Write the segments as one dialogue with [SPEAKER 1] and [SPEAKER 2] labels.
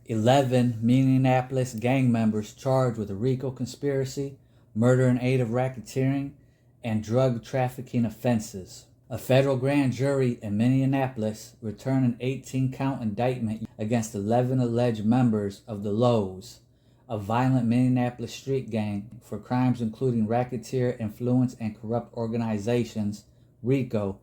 [SPEAKER 1] 11 Minneapolis gang members charged with a RICO conspiracy, murder in aid of racketeering, and drug trafficking offenses. A federal grand jury in Minneapolis returned an 18-count indictment against 11 alleged members of the Lows, a violent Minneapolis street gang, for crimes including racketeer, influence, and corrupt organizations, RICO,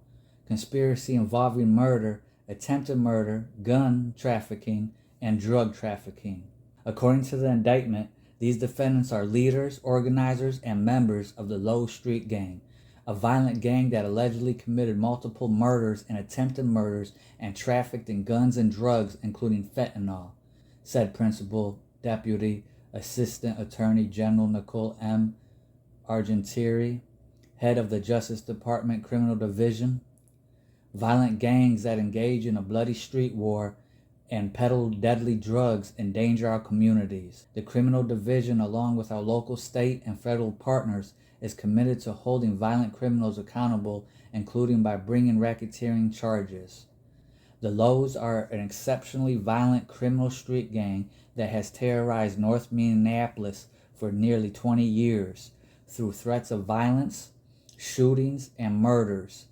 [SPEAKER 1] conspiracy involving murder, attempted murder, gun trafficking, and drug trafficking. According to the indictment, these defendants are leaders, organizers, and members of the Low Street Gang, a violent gang that allegedly committed multiple murders and attempted murders and trafficked in guns and drugs, including fentanyl, said Principal Deputy Assistant Attorney General Nicole M. Argentieri, head of the Justice Department Criminal Division. Violent gangs that engage in a bloody street war and peddle deadly drugs endanger our communities. The Criminal Division, along with our local, state, and federal partners, is committed to holding violent criminals accountable, including by bringing racketeering charges. The Lows are an exceptionally violent criminal street gang that has terrorized North Minneapolis for nearly 20 years through threats of violence, shootings, and murders.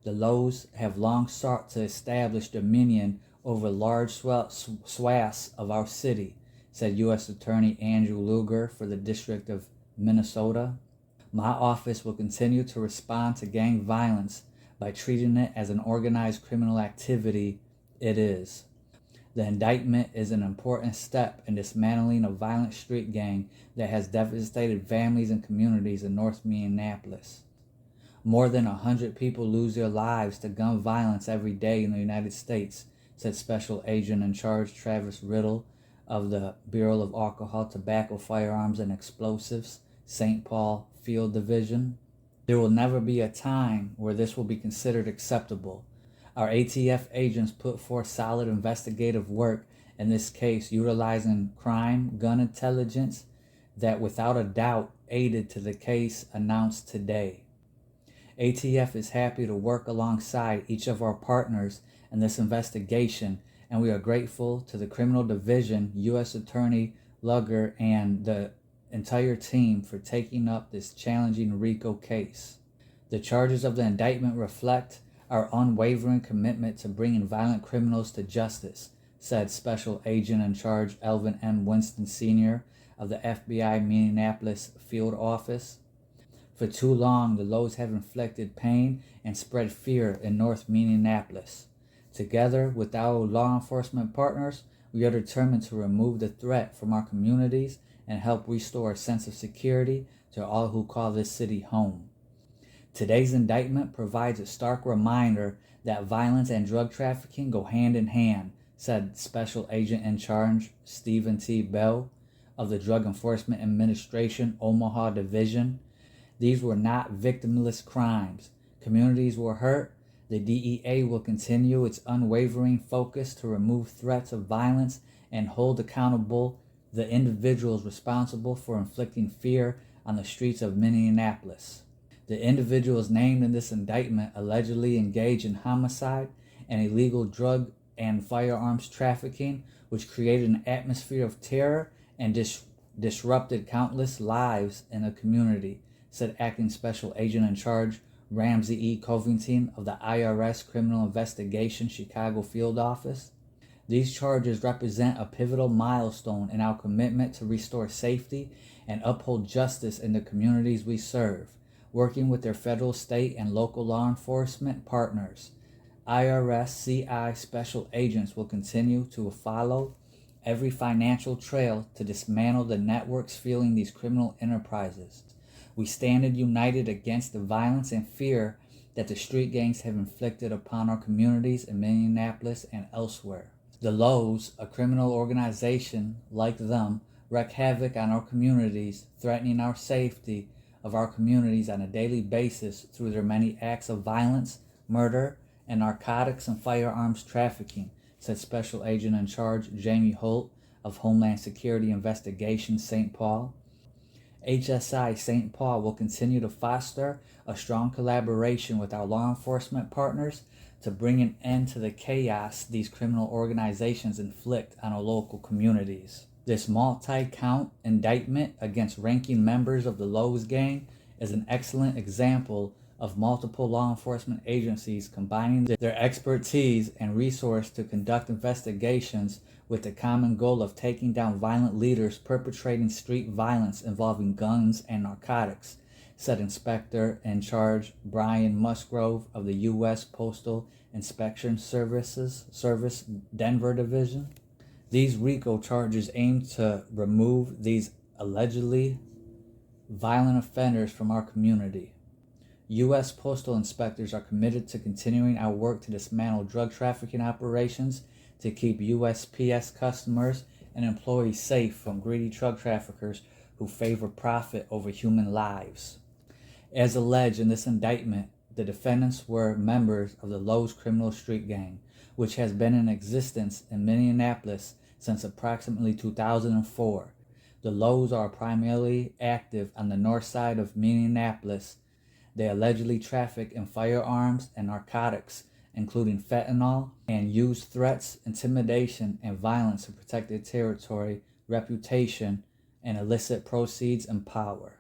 [SPEAKER 1] The Lows have long sought to establish dominion over large swaths of our city, said U.S. Attorney Andrew Luger for the District of Minnesota. My office will continue to respond to gang violence by treating it as an organized criminal activity it is. The indictment is an important step in dismantling a violent street gang that has devastated families and communities in North Minneapolis. More than 100 people lose their lives to gun violence every day in the United States, said Special Agent in Charge Travis Riddle of the Bureau of Alcohol, Tobacco, Firearms, and Explosives, St. Paul Field Division. There will never be a time where this will be considered acceptable. Our ATF agents put forth solid investigative work in this case, utilizing crime gun intelligence that without a doubt aided to the case announced today. ATF is happy to work alongside each of our partners in this investigation, and we are grateful to the Criminal Division, U.S. Attorney Luger, and the entire team for taking up this challenging RICO case. The charges of the indictment reflect our unwavering commitment to bringing violent criminals to justice, said Special Agent in Charge Elvin M. Winston Sr. of the FBI Minneapolis Field Office. For too long, the Lows have inflicted pain and spread fear in North Minneapolis. Together with our law enforcement partners, we are determined to remove the threat from our communities and help restore a sense of security to all who call this city home. Today's indictment provides a stark reminder that violence and drug trafficking go hand in hand, said Special Agent in Charge Stephen T. Bell of the Drug Enforcement Administration Omaha Division. These were not victimless crimes. Communities were hurt. The DEA will continue its unwavering focus to remove threats of violence and hold accountable the individuals responsible for inflicting fear on the streets of Minneapolis. The individuals named in this indictment allegedly engaged in homicide and illegal drug and firearms trafficking, which created an atmosphere of terror and disrupted countless lives in the community, said Acting Special Agent in Charge Ramsey E. Covington of the IRS Criminal Investigation Chicago Field Office. These charges represent a pivotal milestone in our commitment to restore safety and uphold justice in the communities we serve, working with their federal, state, and local law enforcement partners. IRS CI special agents will continue to follow every financial trail to dismantle the networks fueling these criminal enterprises. We stand united against the violence and fear that the street gangs have inflicted upon our communities in Minneapolis and elsewhere. The Lows, a criminal organization like them, wreak havoc on our communities, threatening our safety of our communities on a daily basis through their many acts of violence, murder, and narcotics and firearms trafficking, said Special Agent in Charge Jamie Holt of Homeland Security Investigations St. Paul. HSI St. Paul will continue to foster a strong collaboration with our law enforcement partners to bring an end to the chaos these criminal organizations inflict on our local communities. This multi-count indictment against ranking members of the Lowe's gang is an excellent example of multiple law enforcement agencies combining their expertise and resource to conduct investigations with the common goal of taking down violent leaders perpetrating street violence involving guns and narcotics, said Inspector in Charge Brian Musgrove of the U.S. Postal Inspection Service Denver Division. These RICO charges aim to remove these allegedly violent offenders from our community. U.S. postal inspectors are committed to continuing our work to dismantle drug trafficking operations to keep USPS customers and employees safe from greedy drug traffickers who favor profit over human lives. As alleged in this indictment, the defendants were members of the Lowe's criminal street gang, which has been in existence in Minneapolis since approximately 2004. The Lowe's are primarily active on the north side of Minneapolis. They allegedly traffic in firearms and narcotics, including fentanyl, and use threats, intimidation, and violence to protect their territory, reputation, and elicit proceeds and power.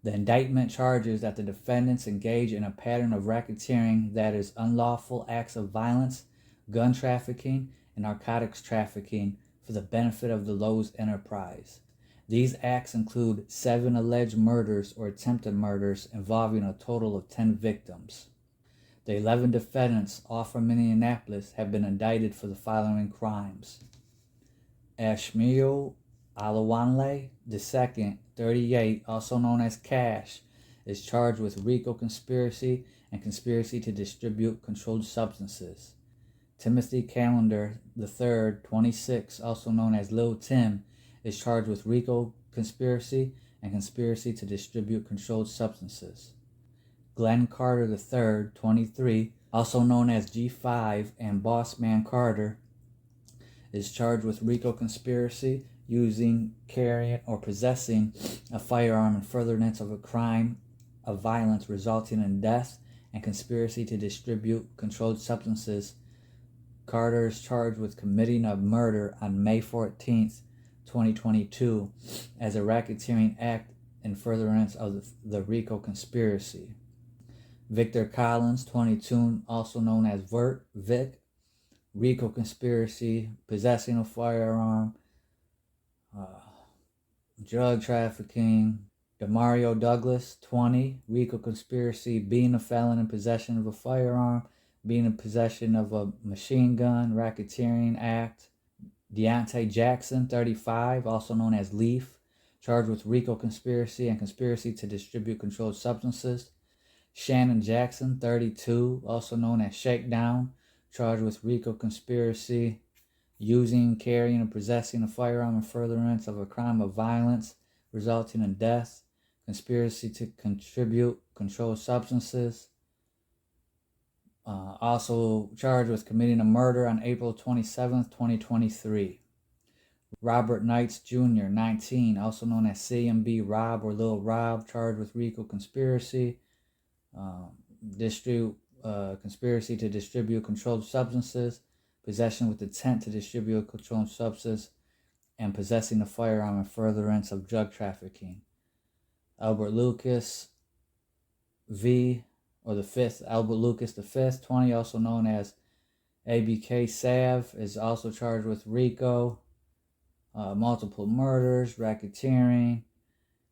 [SPEAKER 1] The indictment charges that the defendants engage in a pattern of racketeering, that is, unlawful acts of violence, gun trafficking, and narcotics trafficking for the benefit of the Lowe's enterprise. These acts include 7 alleged murders or attempted murders involving a total of 10 victims. The 11 defendants, all from Minneapolis, have been indicted for the following crimes. Ashmiel Alawanle II, 38, also known as Cash, is charged with RICO conspiracy and conspiracy to distribute controlled substances. Timothy Callender III, 26, also known as Lil Tim, is charged with RICO conspiracy and conspiracy to distribute controlled substances. Glenn Carter III, 23, also known as G5 and Bossman Carter, is charged with RICO conspiracy, using, carrying, or possessing a firearm in furtherance of a crime of violence resulting in death, and conspiracy to distribute controlled substances. Carter is charged with committing a murder on May 14th, 2022, as a racketeering act in furtherance of the RICO conspiracy. Victor Collins, 22, also known as Vic, RICO conspiracy, possessing a firearm, drug trafficking. Demario Douglas, 20, RICO conspiracy, being a felon in possession of a firearm, being in possession of a machine gun, racketeering act. Deontay Jackson, 35, also known as Leaf, charged with RICO conspiracy and conspiracy to distribute controlled substances. Shannon Jackson, 32, also known as Shakedown, charged with RICO conspiracy, using, carrying, and possessing a firearm in furtherance of a crime of violence resulting in death, conspiracy to contribute controlled substances. Also charged with committing a murder on April 27th, 2023. Robert Knights Jr., 19, also known as CMB Rob or Lil Rob, charged with RICO conspiracy, conspiracy to distribute controlled substances, possession with intent to distribute a controlled substance, and possessing a firearm in furtherance of drug trafficking. Albert Lucas V, or the 5th, Albert Lucas V, 20, also known as ABK Sav, is also charged with RICO, multiple murders, racketeering.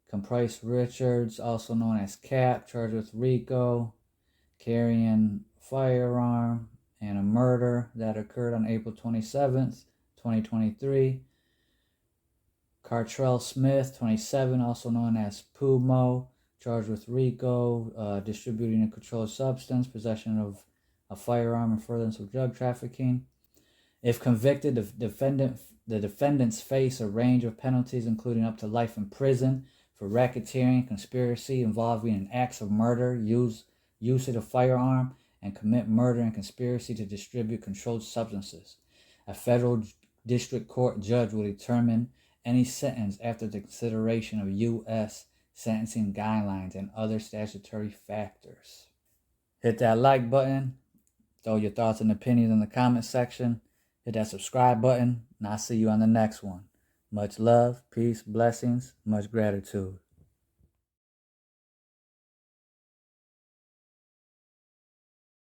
[SPEAKER 1] Caprice Richards, also known as Cap, charged with RICO, carrying firearm, and a murder that occurred on April 27th, 2023. Cartrell Smith, 27, also known as Pumo, charged with RICO, distributing a controlled substance, possession of a firearm, and furtherance of drug trafficking. If convicted, the defendants face a range of penalties, including up to life in prison for racketeering, conspiracy involving in acts of murder, use of a firearm, and commit murder and conspiracy to distribute controlled substances. A federal district court judge will determine any sentence after the consideration of U.S. sentencing guidelines and other statutory factors. Hit that like button. Throw your thoughts and opinions in the comment section. Hit that subscribe button, and I'll see you on the next one. Much love, peace, blessings, much gratitude.